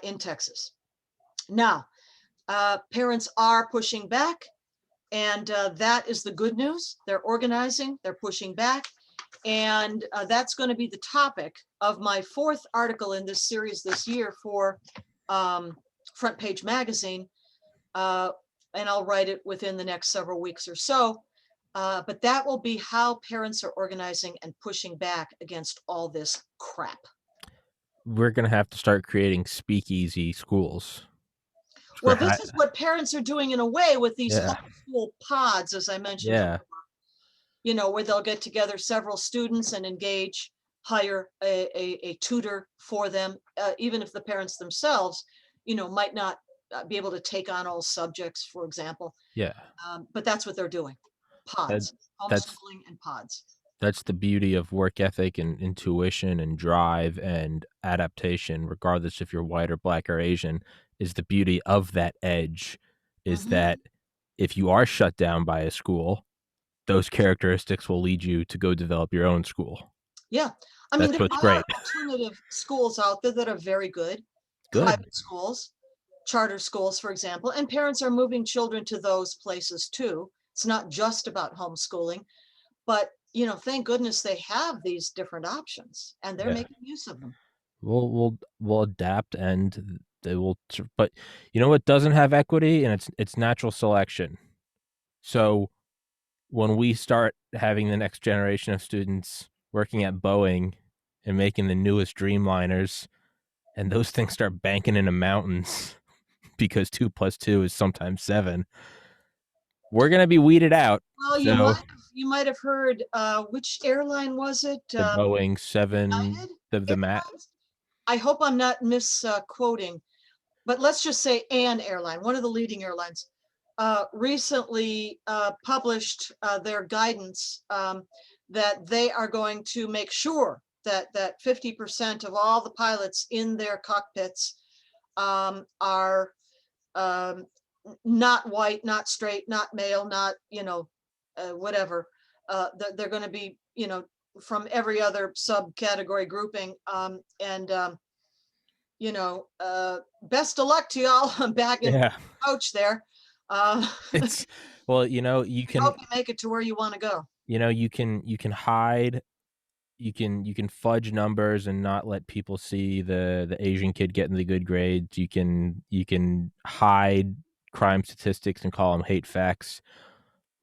[SPEAKER 2] in Texas. Now, parents are pushing back, and that is the good news. They're organizing, they're pushing back, and that's going to be the topic of my fourth article in this series this year for Front Page Magazine, and I'll write it within the next several weeks or so. But that will be how parents are organizing and pushing back against all this crap.
[SPEAKER 1] We're gonna have to start creating speakeasy schools.
[SPEAKER 2] Well, this is what parents are doing in a way with these
[SPEAKER 1] Yeah,
[SPEAKER 2] homeschool pods, as I mentioned,
[SPEAKER 1] yeah,
[SPEAKER 2] where they'll get together several students and engage, hire a tutor for them, even if the parents themselves, might not be able to take on all subjects, for example.
[SPEAKER 1] yeah.
[SPEAKER 2] But that's what they're doing.
[SPEAKER 1] That,
[SPEAKER 2] Pods,
[SPEAKER 1] that's
[SPEAKER 2] homeschooling and pods.
[SPEAKER 1] that's the beauty of work ethic and intuition and drive and adaptation, regardless if you're white or black or Asian, is the beauty of that edge, is
[SPEAKER 2] Mhm.
[SPEAKER 1] that if you are shut down by a school, those characteristics will lead you to go develop your own school.
[SPEAKER 2] Yeah. I mean,
[SPEAKER 1] That's
[SPEAKER 2] there
[SPEAKER 1] what's
[SPEAKER 2] are
[SPEAKER 1] great.
[SPEAKER 2] alternative schools out there that are very good,
[SPEAKER 1] Good.
[SPEAKER 2] private schools, charter schools, for example, and parents are moving children to those places too. It's not just about homeschooling, but thank goodness they have these different options and they're
[SPEAKER 1] Yeah.
[SPEAKER 2] making use of them.
[SPEAKER 1] We'll adapt and they will but you know what doesn't have equity, and it's natural selection. So when we start having the next generation of students working at Boeing and making the newest Dreamliners, and those things start banking into mountains because 2 + 2 is sometimes 7, we're gonna be weeded out.
[SPEAKER 2] Well,
[SPEAKER 1] So
[SPEAKER 2] you might have heard, which airline was it?
[SPEAKER 1] the Boeing 7,
[SPEAKER 2] United
[SPEAKER 1] the mat,
[SPEAKER 2] Airlines? I hope I'm not misquoting, but let's just say an airline, one of the leading airlines, recently published their guidance, that they are going to make sure that 50% of all the pilots in their cockpits are um, not white, not straight, not male, not whatever. They're going to be from every other subcategory grouping, and best of luck to y'all. I'm back in
[SPEAKER 1] yeah.
[SPEAKER 2] coach there.
[SPEAKER 1] It's well,
[SPEAKER 2] We hope you make it to where you want to go.
[SPEAKER 1] you can hide, you can fudge numbers and not let people see the Asian kid getting the good grades. You can hide crime statistics and call them hate facts.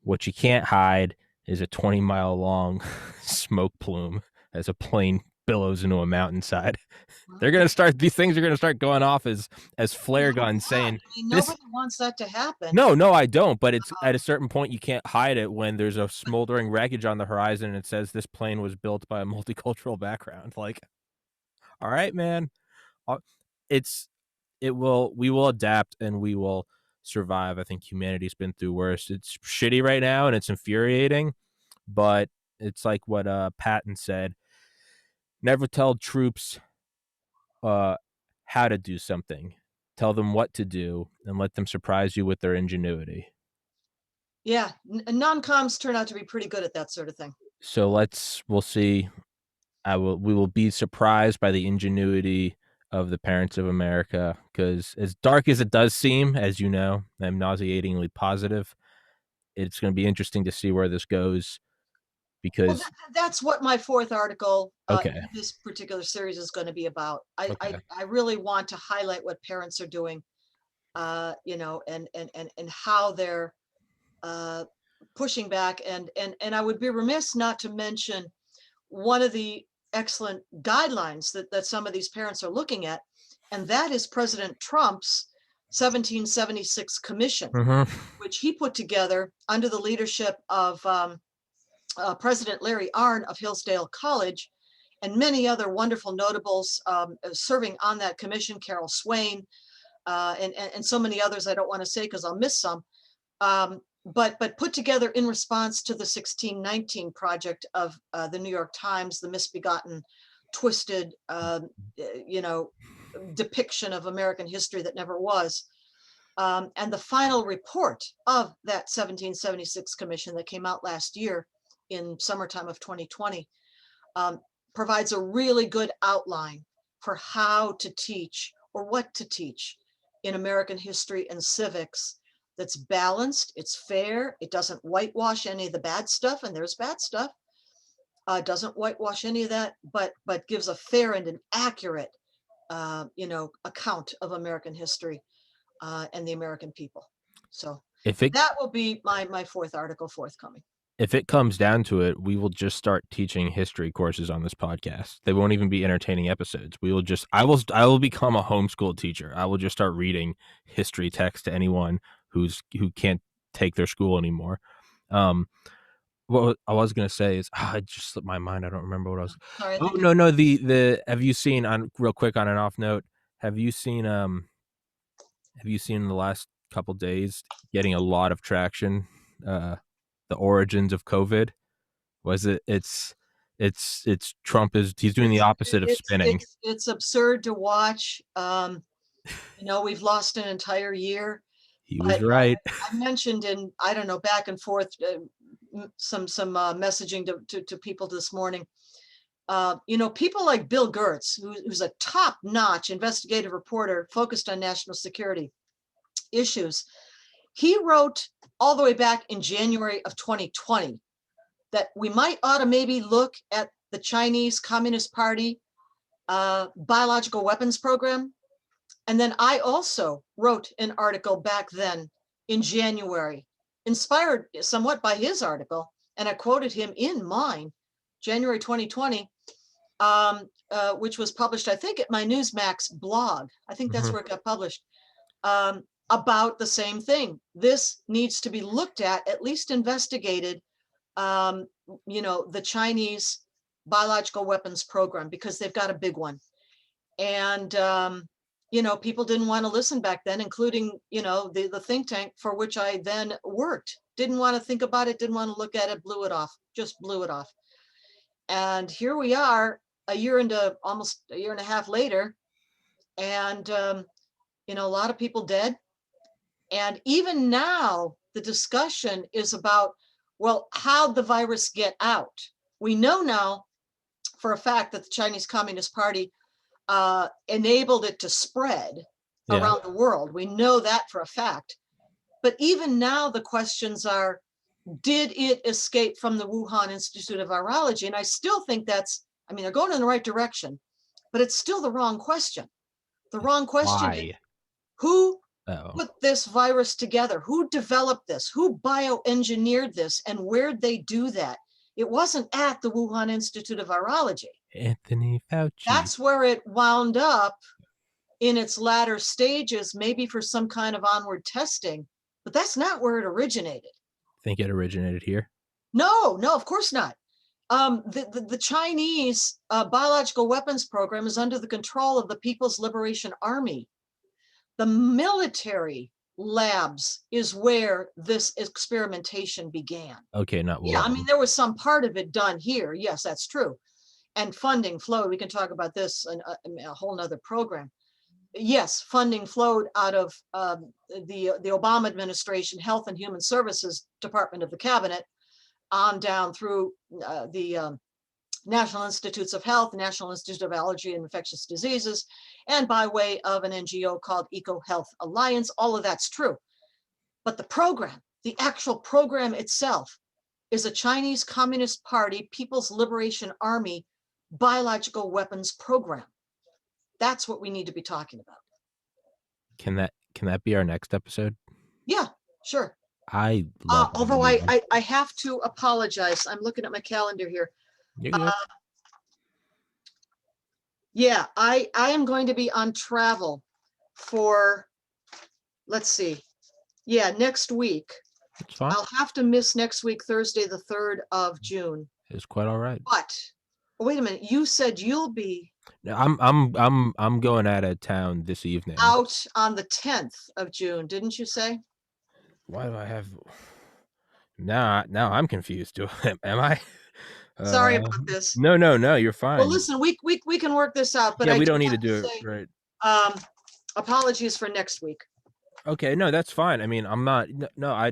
[SPEAKER 1] What you can't hide is a 20-mile long smoke plume as a plane billows into a mountainside. They're
[SPEAKER 2] Well,
[SPEAKER 1] gonna start. These things are gonna start going off as
[SPEAKER 2] I
[SPEAKER 1] flare
[SPEAKER 2] hope
[SPEAKER 1] guns,
[SPEAKER 2] not.
[SPEAKER 1] saying
[SPEAKER 2] I mean,
[SPEAKER 1] this.
[SPEAKER 2] nobody wants that to happen.
[SPEAKER 1] No, no, I don't. But it's at a certain point you can't hide it when there's a smoldering wreckage on the horizon and it says this plane was built by a multicultural background. Like, all right, man. Uh, It's it will we will adapt and we will survive. I think humanity's been through worse. It's shitty right now and it's infuriating, but it's like what Patton said: never tell troops uh how to do something. Tell them what to do and let them surprise you with their ingenuity.
[SPEAKER 2] Yeah, non-coms turn out to be pretty good at that sort of thing.
[SPEAKER 1] So we'll see. We will be surprised by the ingenuity of the parents of America, because as dark as it does seem, as you know, I'm nauseatingly positive. It's going to be interesting to see where this goes
[SPEAKER 2] Well,
[SPEAKER 1] because
[SPEAKER 2] that's what my fourth article
[SPEAKER 1] okay,
[SPEAKER 2] in this particular series is going to be about. I, I
[SPEAKER 1] okay.
[SPEAKER 2] I really want to highlight what parents are doing, and how they're uh, pushing back, and I would be remiss not to mention one of the excellent guidelines that some of these parents are looking at, and that is President Trump's 1776 commission,
[SPEAKER 1] Mhm.
[SPEAKER 2] which he put together under the leadership of President Larry Arnn of Hillsdale College, and many other wonderful notables serving on that commission, Carol Swain, and so many others I don't want to say because I'll miss some. But put together in response to the 1619 project of the New York Times, the misbegotten, twisted, you know, depiction of American history that never was. And the final report of that 1776 commission that came out last year in summertime of 2020 um, provides a really good outline for how to teach or what to teach in American history and civics that's balanced, it's fair, it doesn't whitewash any of the bad stuff, and there's bad stuff, doesn't whitewash any of that, but gives a fair and an accurate, account of American history and the American people. So
[SPEAKER 1] If it
[SPEAKER 2] that will be my fourth article forthcoming.
[SPEAKER 1] if it comes down to it, we will just start teaching history courses on this podcast. They won't even be entertaining episodes. We will just I will become a homeschool teacher. I will just start reading history text to anyone who can't take their school anymore. Um, what I was gonna say is it just slipped my mind. I don't remember what I was.
[SPEAKER 2] Sorry, I
[SPEAKER 1] Oh
[SPEAKER 2] think
[SPEAKER 1] no, no. The have you seen, on real quick on an off note? Have you seen in the last couple days getting a lot of traction? The origins of COVID. Was it? It's Trump is he's doing the
[SPEAKER 2] it's
[SPEAKER 1] opposite of
[SPEAKER 2] it's
[SPEAKER 1] spinning.
[SPEAKER 2] it's absurd to watch. We've lost an entire year,
[SPEAKER 1] He was
[SPEAKER 2] but
[SPEAKER 1] right.
[SPEAKER 2] I mentioned in, I don't know, back and forth, some messaging to people this morning. People like Bill Gertz, who's a top-notch investigative reporter focused on national security issues. He wrote all the way back in January of 2020 that we might ought to maybe look at the Chinese Communist Party biological weapons program. And then I also wrote an article back then in January, inspired somewhat by his article, and I quoted him in mine, January 2020, which was published, I think, at my Newsmax blog. I think that's
[SPEAKER 1] Mhm.
[SPEAKER 2] where it got published, about the same thing. This needs to be looked at least investigated, the Chinese biological weapons program, because they've got a big one. And people didn't want to listen back then, including the think tank for which I then worked. Didn't want to think about it, didn't want to look at it, blew it off, just blew it off. And here we are, almost a year and a half later, and a lot of people dead. And even now the discussion is about, well, how'd the virus get out? We know now for a fact that the Chinese Communist Party enabled it to spread
[SPEAKER 1] Yeah.
[SPEAKER 2] around the world. We know that for a fact. But even now, the questions are, did it escape from the Wuhan Institute of Virology? And I still think they're going in the right direction, but it's still the wrong question. The wrong question is,
[SPEAKER 1] Why?
[SPEAKER 2] who
[SPEAKER 1] Oh,
[SPEAKER 2] put this virus together? Who developed this? Who bioengineered this? And where'd they do that? It wasn't at the Wuhan Institute of Virology.
[SPEAKER 1] Anthony Fauci.
[SPEAKER 2] That's where it wound up in its latter stages, maybe for some kind of onward testing, but that's not where it originated.
[SPEAKER 1] Think it originated here?
[SPEAKER 2] No, no, of course not. The Chinese biological weapons program is under the control of the People's Liberation Army. The military labs is where this experimentation began.
[SPEAKER 1] Okay, not
[SPEAKER 2] Yeah, I mean,
[SPEAKER 1] Wuhan.
[SPEAKER 2] there was some part of it done here. Yes, that's true. And funding flowed. We can talk about this in a whole nother program. Yes, funding flowed out of the Obama administration, Health and Human Services Department of the Cabinet, on down through the National Institutes of Health, National Institute of Allergy and Infectious Diseases, and by way of an NGO called Eco Health Alliance. All of that's true. But the program, the actual program itself, is a Chinese Communist Party, People's Liberation Army biological weapons program. That's what we need to be talking about.
[SPEAKER 1] Can that be our next episode?
[SPEAKER 2] Yeah, sure.
[SPEAKER 1] I love
[SPEAKER 2] Although I have to apologize. I'm looking at my calendar here.
[SPEAKER 1] You're good.
[SPEAKER 2] Yeah, I am going to be on travel for, let's see. Yeah, next week.
[SPEAKER 1] It's fine.
[SPEAKER 2] I'll have to miss next week, Thursday, the 3rd of June.
[SPEAKER 1] It's quite all right.
[SPEAKER 2] But wait a minute, you said you'll be
[SPEAKER 1] No, I'm going out of town this evening.
[SPEAKER 2] out on the 10th of June, didn't you say?
[SPEAKER 1] Why do I have now I'm confused. Am I?
[SPEAKER 2] Sorry about this.
[SPEAKER 1] No, you're fine.
[SPEAKER 2] Well, listen, we can work this out, but
[SPEAKER 1] Yeah,
[SPEAKER 2] I
[SPEAKER 1] we
[SPEAKER 2] do
[SPEAKER 1] don't need to
[SPEAKER 2] have
[SPEAKER 1] do
[SPEAKER 2] say,
[SPEAKER 1] it right.
[SPEAKER 2] apologies for next week.
[SPEAKER 1] Okay, no, that's fine. I mean, I'm not. No, I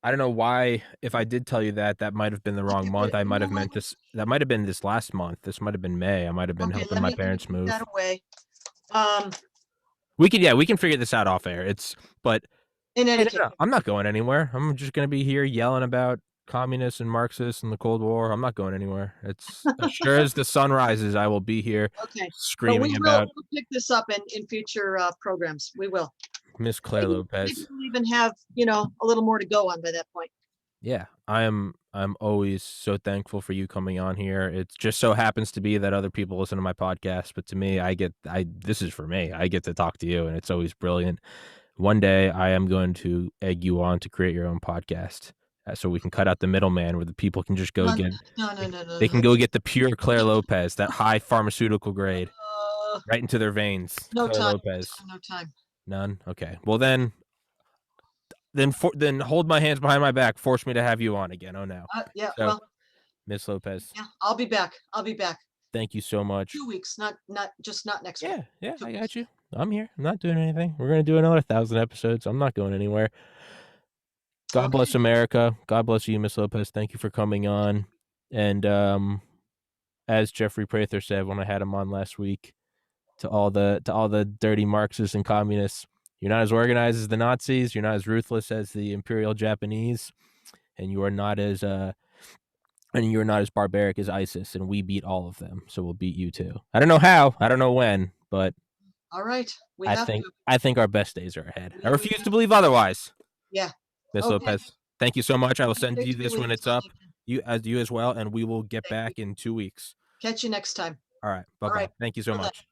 [SPEAKER 1] don't know why. If I did tell you that, that might have been the wrong
[SPEAKER 2] Okay,
[SPEAKER 1] month.
[SPEAKER 2] but
[SPEAKER 1] I
[SPEAKER 2] you
[SPEAKER 1] might
[SPEAKER 2] know
[SPEAKER 1] have
[SPEAKER 2] what?
[SPEAKER 1] meant this. That might have been this last month. This might have been May. I might have been
[SPEAKER 2] Okay,
[SPEAKER 1] helping
[SPEAKER 2] let
[SPEAKER 1] my
[SPEAKER 2] me
[SPEAKER 1] parents
[SPEAKER 2] put
[SPEAKER 1] move.
[SPEAKER 2] that away.
[SPEAKER 1] We can figure this out off air. But
[SPEAKER 2] In any
[SPEAKER 1] hey,
[SPEAKER 2] case,
[SPEAKER 1] no, I'm not going anywhere. I'm just gonna be here yelling about communists and Marxists and the Cold War. I'm not going anywhere. It's as sure as the sun rises, I will be here
[SPEAKER 2] okay, but
[SPEAKER 1] screaming about
[SPEAKER 2] we'll pick this up in future programs. We will.
[SPEAKER 1] Miss Claire
[SPEAKER 2] Maybe
[SPEAKER 1] Lopez.
[SPEAKER 2] we'll even have a little more to go on by that point.
[SPEAKER 1] Yeah, I'm always so thankful for you coming on here. It just so happens to be that other people listen to my podcast, but to me, this is for me. I get to talk to you, and it's always brilliant. One day, I am going to egg you on to create your own podcast, so we can cut out the middleman, where the people can just go get.
[SPEAKER 2] No.
[SPEAKER 1] They can go get the pure Claire Lopez, that high pharmaceutical grade,
[SPEAKER 2] Uh,
[SPEAKER 1] right into their veins.
[SPEAKER 2] no
[SPEAKER 1] Claire
[SPEAKER 2] time.
[SPEAKER 1] Lopez.
[SPEAKER 2] No time.
[SPEAKER 1] None. Okay. Well then hold my hands behind my back. Force me to have you on again. Oh no.
[SPEAKER 2] Yeah.
[SPEAKER 1] So,
[SPEAKER 2] Well,
[SPEAKER 1] Miss Lopez.
[SPEAKER 2] yeah. I'll be back.
[SPEAKER 1] Thank you so much.
[SPEAKER 2] 2 weeks, not next week.
[SPEAKER 1] Yeah,
[SPEAKER 2] 2
[SPEAKER 1] I
[SPEAKER 2] weeks.
[SPEAKER 1] got you. I'm here. I'm not doing anything. We're gonna do another 1,000 episodes. I'm not going anywhere. God bless America. God bless you, Miss Lopez. Thank you for coming on. And as Jeffrey Prather said when I had him on last week, to all the dirty Marxists and communists, you're not as organized as the Nazis. You're not as ruthless as the Imperial Japanese, and you are not as barbaric as ISIS. And we beat all of them, so we'll beat you too. I don't know how. I don't know when, but
[SPEAKER 2] All right.
[SPEAKER 1] I think our best days are ahead. I refuse to believe otherwise.
[SPEAKER 2] Yeah.
[SPEAKER 1] Miss
[SPEAKER 2] Okay.
[SPEAKER 1] Lopez, thank you so much. I will send
[SPEAKER 2] Great
[SPEAKER 1] you
[SPEAKER 2] to be
[SPEAKER 1] this
[SPEAKER 2] with
[SPEAKER 1] when
[SPEAKER 2] you,
[SPEAKER 1] it's up.
[SPEAKER 2] Jonathan.
[SPEAKER 1] You as well, and we will get
[SPEAKER 2] Thank
[SPEAKER 1] back in 2 weeks.
[SPEAKER 2] Catch you next time.
[SPEAKER 1] All right.
[SPEAKER 2] All
[SPEAKER 1] Bye-bye.
[SPEAKER 2] right.
[SPEAKER 1] Thank you so
[SPEAKER 2] Bye-bye.
[SPEAKER 1] much.